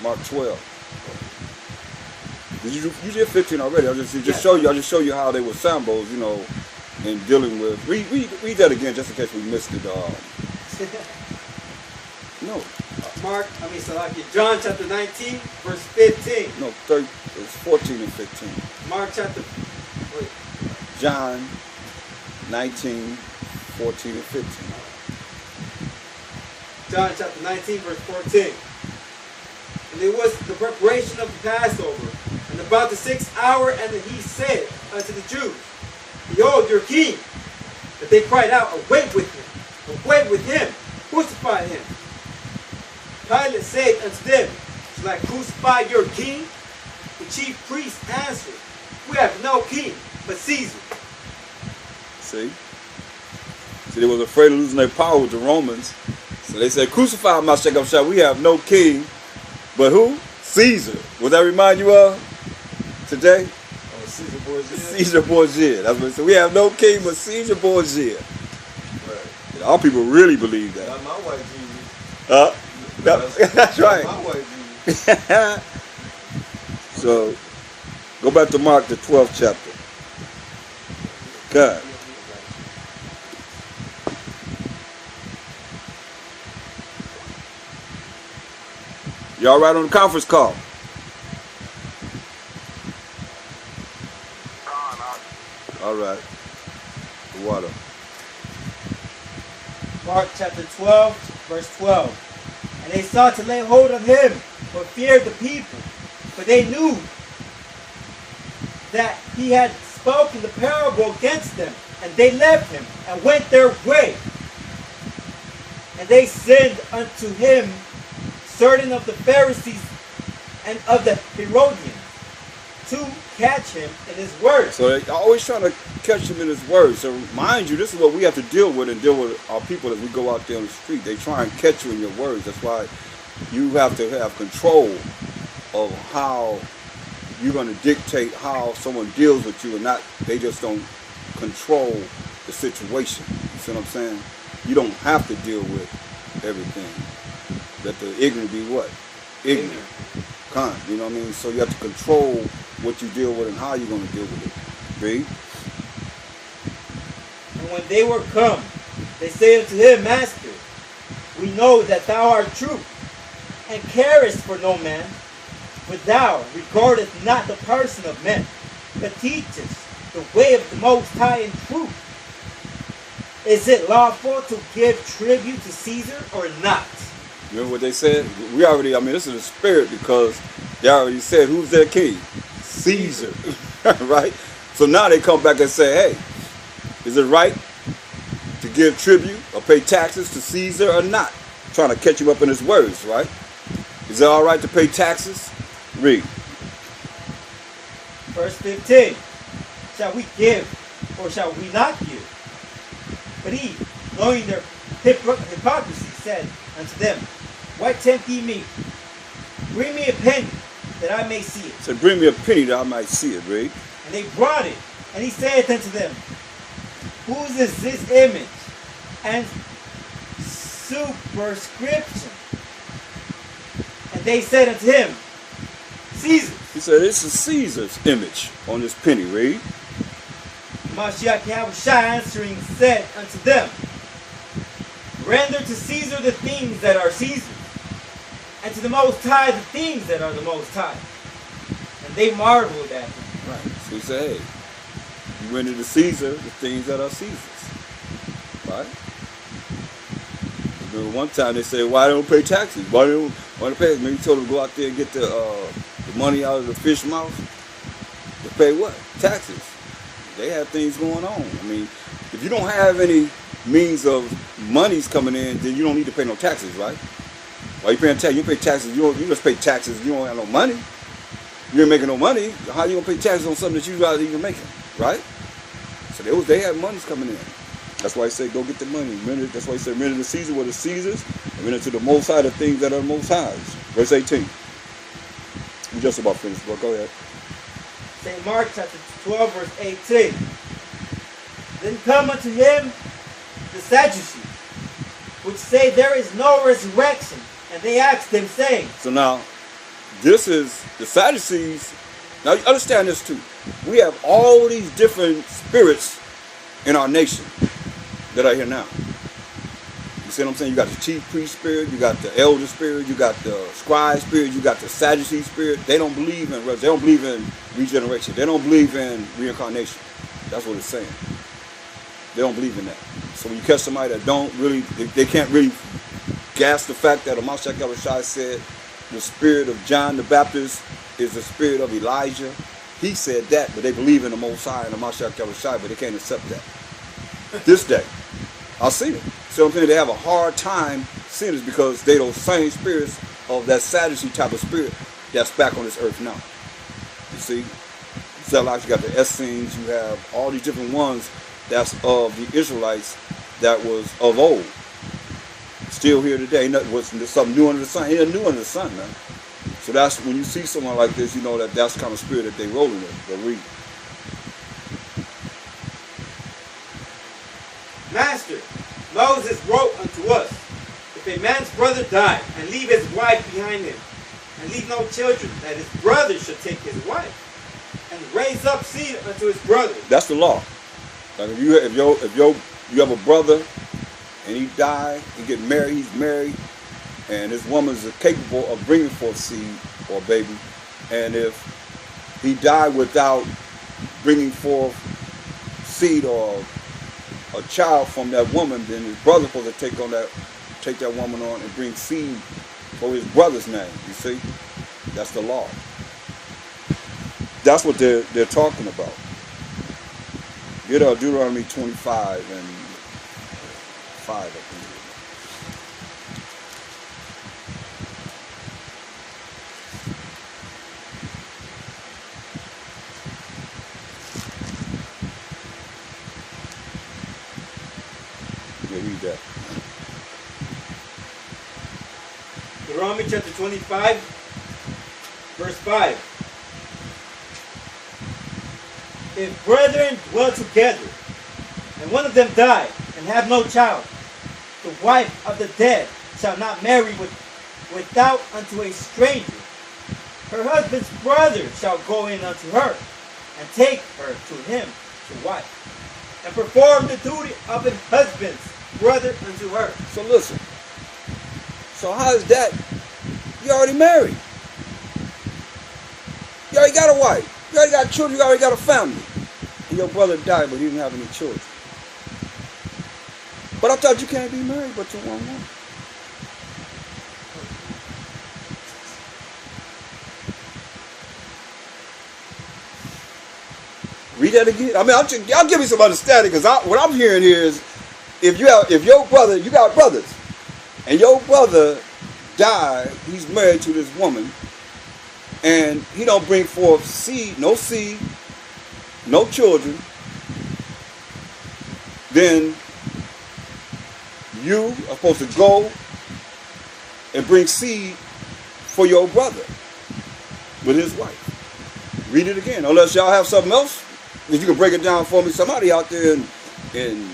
Mark 12. You did 15 already. I just show you how they were symbols, you know, in dealing with. Read that again just in case we missed it. No. John chapter 19, verse 15. No, it's 14 and 15. Mark chapter. Wait. John 19, 14 and 15. John chapter 19, verse 14. And it was the preparation of the Passover, and about the 6th hour, and he said unto the Jews, Behold your king. But they cried out, Away with him, away with him, crucify him. Pilate said unto them, Shall I crucify your king? The chief priests answered, We have no king but Caesar. See, they was afraid of losing their power with the Romans. So they said, Crucify my shake-up. We have no king but who? Caesar. Would that remind you of today? Oh, Caesar Borgia. Caesar Borgia. That's what it said. We have no king but Caesar Borgia. Right. All people really believe that. Not my white Jesus. That's right. Not my white Jesus. So, go back to Mark, the 12th chapter. God. Y'all right on the conference call? All right. The water. Mark chapter 12, verse 12. And they sought to lay hold of him, but feared the people. For they knew that he had spoken the parable against them. And they left him and went their way. And they sent unto him certain of the Pharisees and of the Herodians to catch him in his words. So they're always trying to catch him in his words. So mind you, this is what we have to deal with and deal with our people as we go out there on the street. They try and catch you in your words. That's why you have to have control of how you're going to dictate how someone deals with you, and not they just don't control the situation. You see what I'm saying? You don't have to deal with everything. Let the ignorant be what? Ignorant. Kind. You know what I mean? So you have to control what you deal with and how you're going to deal with it. Read. And when they were come, they say unto him, Master, we know that thou art true, and carest for no man, but thou regardest not the person of men, but teachest the way of the Most High in truth. Is it lawful to give tribute to Caesar or not? Remember what they said? We already, this is the spirit, because they already said, who's their king? Caesar. Right? So now they come back and say, hey, is it right to give tribute or pay taxes to Caesar or not? Trying to catch him up in his words, right? Is it all right to pay taxes? Read. Verse 15. Shall we give or shall we not give? But he, knowing their hypocrisy, said unto them, Why tempt ye me? Bring me a penny, that I may see it. So bring me a penny that I might see it, read. And they brought it. And he saith unto them, Whose is this image and superscription? And they said unto him, Caesar. He said, this is Caesar's image on this penny, read. Mashiach Yahushua answering said unto them, Render to Caesar the things that are Caesar's, and to the Most High the things that are the Most High. And they marveled at him. Right. So he said, hey, you render to Caesar the things that are Caesar's. Right? Remember one time they said, why don't pay taxes? Why don't pay? Maybe he told them to go out there and get the money out of the fish mouth. To pay what? Taxes. They have things going on. If you don't have any means of monies coming in, then you don't need to pay no taxes, right? Why you paying taxes? You pay taxes. You just pay taxes. You don't have no money. You ain't making no money. How you gonna pay taxes on something that you not even making, right? So they had monies coming in. That's why he said, go get the money. That's why he said, render to Caesar what is Caesar's, and render to the Most High the things that are Most High's. Verse 18. We just about finished, but go ahead. St. Mark chapter 12, verse 18. Then come unto him the Sadducees, which say there is no resurrection. And they asked him, saying. So now, this is the Sadducees. Now you understand this too. We have all these different spirits in our nation that are here now. You see what I'm saying? You got the chief priest spirit, you got the elder spirit, you got the scribe spirit, you got the Sadducee spirit. They don't believe in regeneration. They don't believe in reincarnation. That's what it's saying. They don't believe in that. So when you catch somebody that don't really, they can't really gasp the fact that Mashiach Yahushua said the spirit of John the Baptist is the spirit of Elijah. He said that, but they believe in the Most High and the Mashiach Yahushua, but they can't accept that. This day, I've seen it. So I'm saying they have a hard time seeing this because they those same spirits of that Sadducee type of spirit that's back on this earth now. You see? So like you got the Essenes, you have all these different ones that's of the Israelites that was of old. Still here today. Was something new under the sun. Ain't new under the sun, man. So that's when you see someone like this, you know that's the kind of spirit that they rolling with. But read. Master, Moses wrote unto us, if a man's brother die and leave his wife behind him, and leave no children, that his brother should take his wife, and raise up seed unto his brother. That's the law. Like if you have a brother and he died, he get married, he's married, and this woman's capable of bringing forth seed or a baby, and if he died without bringing forth seed or a child from that woman, then his brother's supposed to take that woman on and bring seed for his brother's name. You see, that's the law. That's what they're talking about. Get Deuteronomy 25 and 5, I think. Yeah, read that. Deuteronomy chapter 25, verse 5. If brethren dwell together, and one of them die, and have no child, the wife of the dead shall not marry without unto a stranger. Her husband's brother shall go in unto her, and take her to him to wife, and perform the duty of a husband's brother unto her. So listen. So how is that? You already married. You already got a wife. You already got children. You already got a family. And your brother died, but he didn't have any children. But I thought you can't be married but to one woman. Read that again. I mean, I'll give you some understanding because what I'm hearing here is if your brother, you got brothers, and your brother died, he's married to this woman, and he don't bring forth seed, no children, then you are supposed to go and bring seed for your brother with his wife. Read it again. Unless y'all have something else, if you can break it down for me, somebody out there in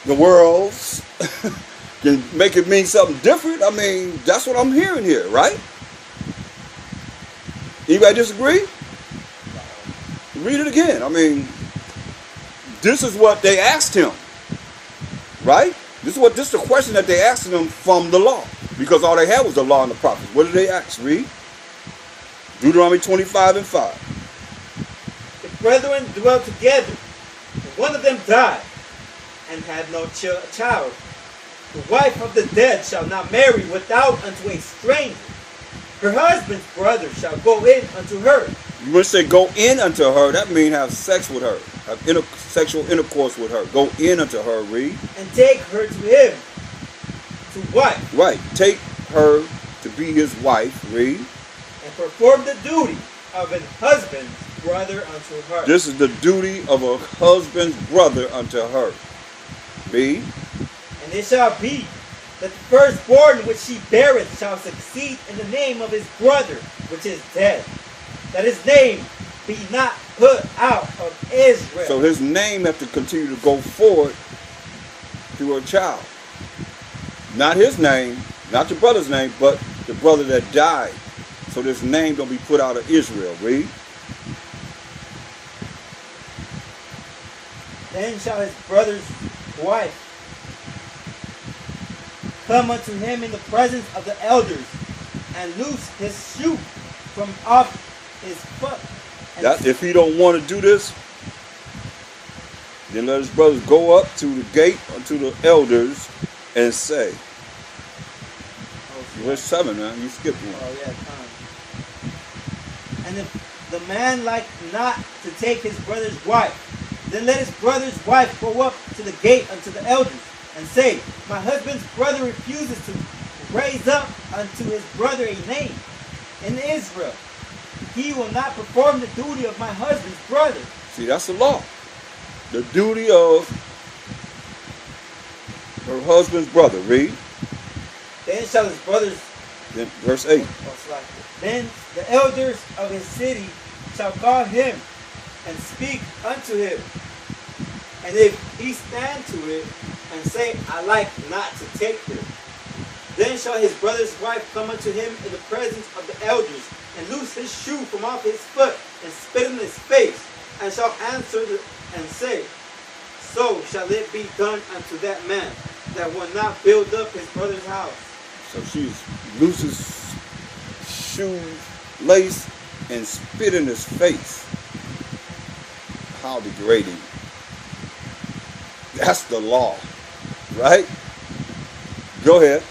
the world can make it mean something different. I mean, that's what I'm hearing here, right? Anybody disagree? Read it again. I mean, this is what they asked him, right? This is the question that they asked him from the law, because all they had was the law and the prophets. What did they ask? Read. Deuteronomy 25 and 5. The brethren dwell together, and one of them died, and had no child. The wife of the dead shall not marry without unto a stranger. Her husband's brother shall go in unto her. You would say go in unto her, that means have sex with her. Have sexual intercourse with her. Go in unto her, read. And take her to him, to wife. Right, take her to be his wife, read. And perform the duty of a husband's brother unto her. This is the duty of a husband's brother unto her. Read. And it shall be that the firstborn which she beareth shall succeed in the name of his brother which is dead, that his name be not put out of Israel. So his name have to continue to go forward through a child. Not his name, not your brother's name, but the brother that died. so this name don't be put out of Israel. Read. Then shall his brother's wife come unto him in the presence of the elders, and loose his shoe from off his foot. That if he don't want to do this, then let his brothers go up to the gate unto the elders and say. Verse 7, man. You skipped one. Oh, yeah, time. And if the man like not to take his brother's wife, then let his brother's wife go up to the gate unto the elders, and say, my husband's brother refuses to raise up unto his brother a name in Israel. He will not perform the duty of my husband's brother. See, that's the law. The duty of her husband's brother. Read. Then shall his brothers... Then, verse 8. Then the elders of his city shall call him and speak unto him. And if he stand to it and say, I like not to take them, then shall his brother's wife come unto him in the presence of the elders, and loose his shoe from off his foot, and spit in his face, and shall answer and say, so shall it be done unto that man that will not build up his brother's house. So she looses shoes, lace, and spit in his face. How degrading. That's the law, right? Go ahead.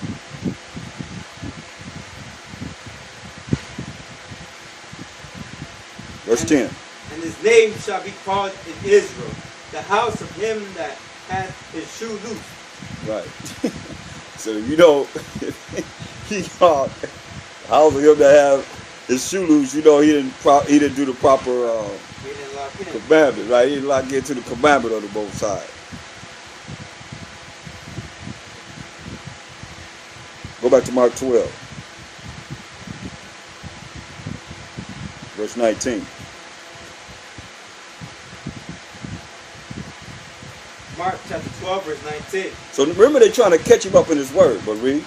Verse 10. And his name shall be called in Israel, the house of him that hath his shoe loose. Right. So you know, he called the house of him that have his shoe loose. You know, he didn't do the proper commandment, right? He didn't lock into the commandment on the both sides. Go back to Mark 12, verse 19. Mark chapter 12, verse 19. So remember, they're trying to catch him up in his word, but read.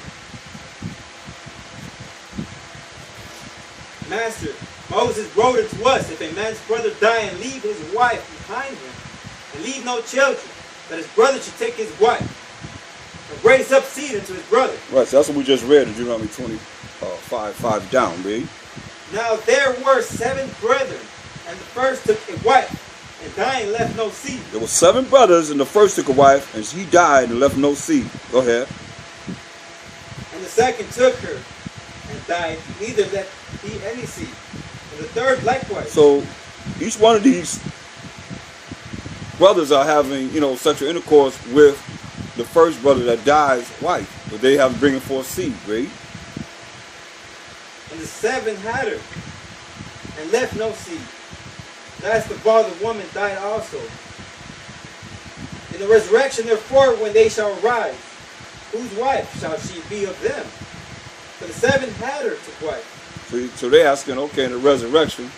Master, Moses wrote unto us, if a man's brother die and leave his wife behind him, and leave no children, that his brother should take his wife, and raise up seed unto his brother. Right, so that's what we just read in Deuteronomy 25 down, read. Now there were 7 brethren, and the first took a wife, and dying left no seed. There were 7 brothers, and the first took a wife, and she died and left no seed. Go ahead. And the second took her, and died, neither left he any seed. And the third likewise. So each one of these brothers are having, sexual intercourse with the first brother that dies wife, but they have bringing forth seed, right? And the 7 had her, and left no seed. That's the father woman died also. In the resurrection, therefore, when they shall rise, whose wife shall she be of them? For the 7 had her to wife. So they're asking, okay, in the resurrection,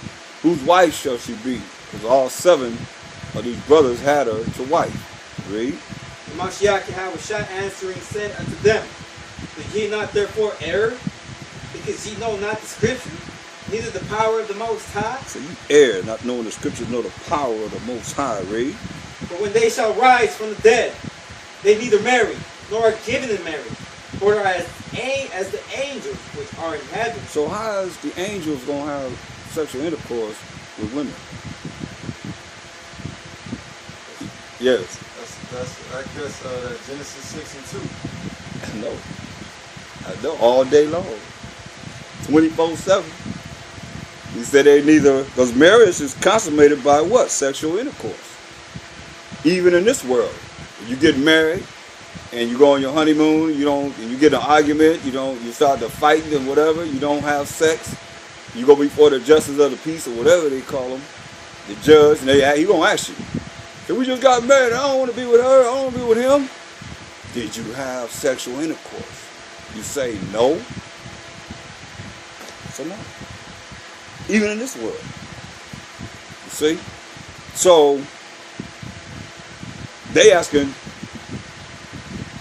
whose wife shall she be? Because all 7 of these brothers had her to wife. Read. And Mashiach Yahushua answering said unto them, did ye not therefore err? Because ye know not the scripture, neither the power of the Most High? So you err, not knowing the scriptures, know the power of the Most High. Read. For when they shall rise from the dead, they neither marry, nor are given in marriage, or are as the angels which are in heaven. So how is the angels going to have sexual intercourse with women? Yes. That's I guess Genesis 6 and 2. I know, all day long, 24/7. He said they neither, because marriage is consummated by what? Sexual intercourse. Even in this world, if you get married and you go on your honeymoon, and you get in an argument, you start to fighting and whatever, you don't have sex, you go before the justice of the peace or whatever they call them, the judge, and he gonna ask you, so we just got married, I don't want to be with her, I don't want to be with him. Did you have sexual intercourse? You say no. So no. Even in this world. You see? So they asking,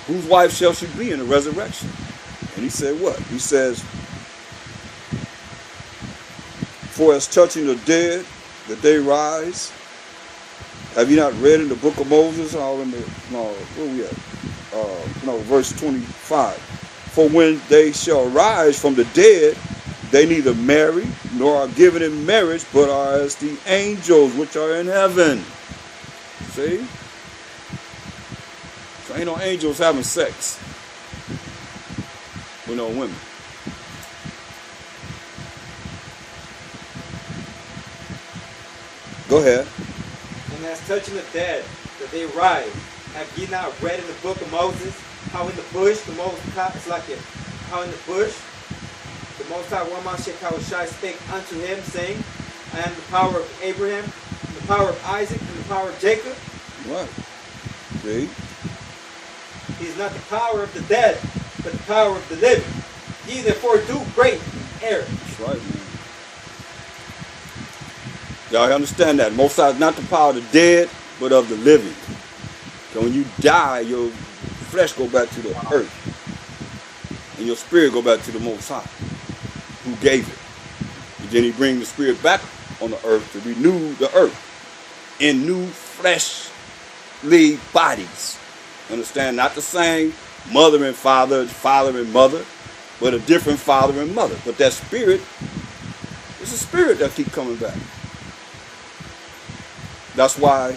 whose wife shall she be in the resurrection? And he said what? He says, For as touching the dead, that they rise. Have you not read in the book of Moses? Where we at? Verse 25. For when they shall rise from the dead, they neither marry nor are given in marriage, but are as the angels which are in heaven. See? So ain't no angels having sex with no women. Go ahead. And as touching the dead, that they rise, have ye not read in the book of Moses, how in the bush, the Most High, it's like it, how in the bush, the Most High, Shai spake unto him, saying, I am the power of Abraham, and the power of Isaac, and the power of Jacob. Right. See? He's not the power of the dead, but the power of the living. Ye therefore do great error. That's right, man. Y'all understand that? Most High is not the power of the dead, but of the living. So when you die, your flesh go back to the earth. And your spirit go back to the Most High, who gave it. And then he brings the spirit back on the earth to renew the earth in new fleshly bodies. Understand? Not the same mother and father, father and mother, but a different father and mother. But that spirit, it's a spirit that keep coming back. That's why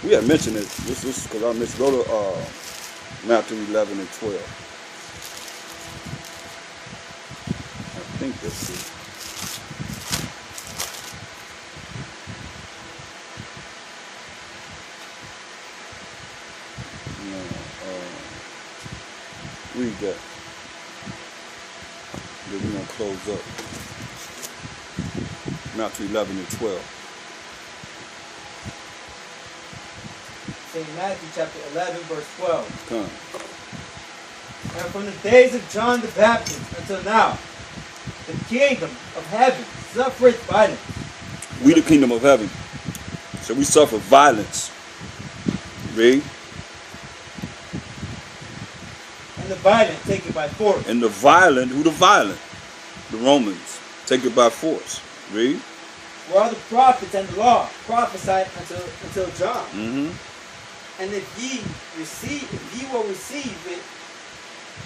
we have mentioned it. This is because I mentioned. Go to Matthew 11 and 12. I think that's it. Read that. Then we're going to close up. Matthew 11 and 12. St. Matthew chapter 11, verse 12. Come. And from the days of John the Baptist until now, the kingdom of heaven suffereth violence. We the kingdom of heaven. So we suffer violence. Read. And the violent take it by force. And the violent, who the violent? The Romans. Take it by force. Read. For all the prophets and the law prophesied until John. Mm-hmm. And if ye will receive it,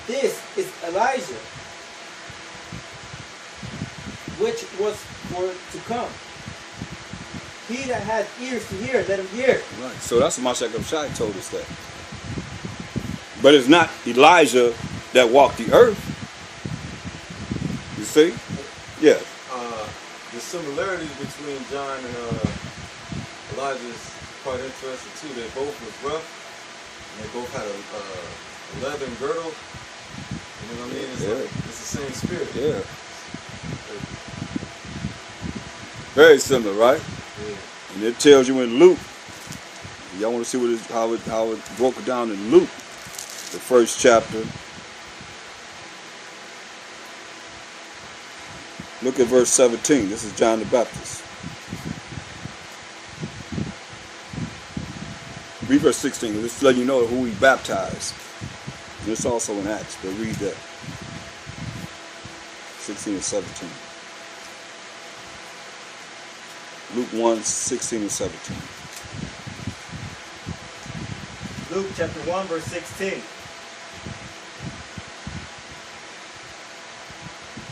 this is Elijah, which was for to come. He that hath ears to hear, let him hear. Right. So that's what Micah told us that. But it's not Elijah that walked the earth. You see? Yeah. The similarities between John and Elijah is quite interesting too. They both was rough, and they both had a leather girdle. You know what I mean? It's like, it's the same spirit. Yeah. Very similar, right? Yeah. And it tells you in Luke. Y'all want to see how it broke it down in Luke, the first chapter. Look at verse 17. This is John the Baptist. Read verse 16. Just to let you know who he baptized. And it's also in Acts, but read that. 16 and 17. Luke 1, 16 and 17. Luke chapter 1, verse 16.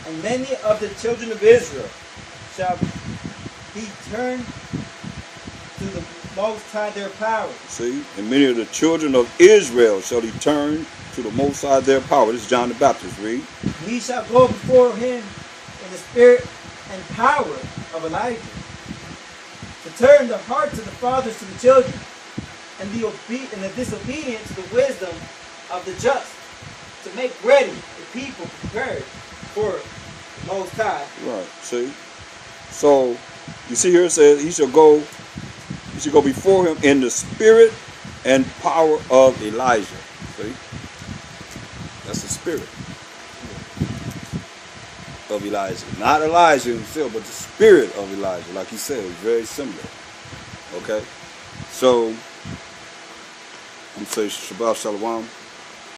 And many of the children of Israel shall be turned to the Most High their power. See? And many of the children of Israel shall he turn to the Most High their power. This is John the Baptist. Read. And he shall go before him in the spirit and power of Elijah, to turn the hearts of the fathers to the children, and the disobedient to the wisdom of the just, to make ready the people prepared for the Most High. Right. See? So you see here it says he shall go before him in the spirit and power of Elijah. See? That's the spirit of Elijah. Not Elijah himself, but the spirit of Elijah. Like he said, it's very similar. Okay? So I'm saying Shabbat Shalom.